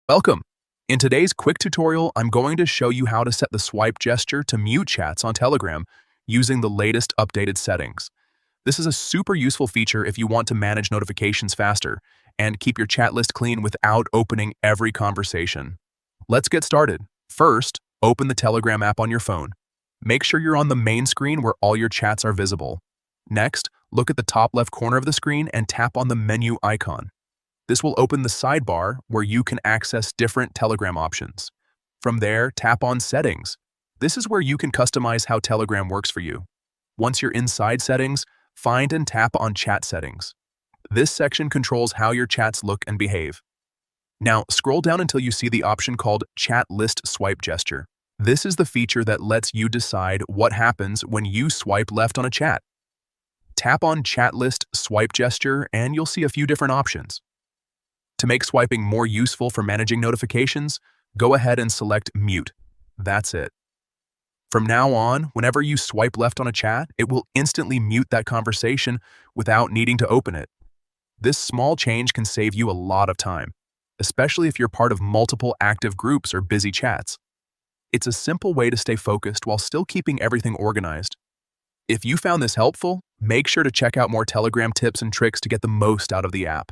Welcome! In today's quick tutorial, I'm going to show you how to set the swipe gesture to mute chats on Telegram using the latest updated settings. This is a super useful feature if you want to manage notifications faster and keep your chat list clean without opening every conversation. Let's get started. First, open the Telegram app on your phone. Make sure you're on the main screen where all your chats are visible. Next, look at the top left corner of the screen and tap on the menu icon. This will open the sidebar where you can access different Telegram options. From there, tap on Settings. This is where you can customize how Telegram works for you. Once you're inside Settings, find and tap on Chat Settings. This section controls how your chats look and behave. Now, scroll down until you see the option called Chat List Swipe Gesture. This is the feature that lets you decide what happens when you swipe left on a chat. Tap on Chat List Swipe Gesture and you'll see a few different options. To make swiping more useful for managing notifications, go ahead and select Mute. That's it. From now on, whenever you swipe left on a chat, it will instantly mute that conversation without needing to open it. This small change can save you a lot of time, especially if you're part of multiple active groups or busy chats. It's a simple way to stay focused while still keeping everything organized. If you found this helpful, make sure to check out more Telegram tips and tricks to get the most out of the app.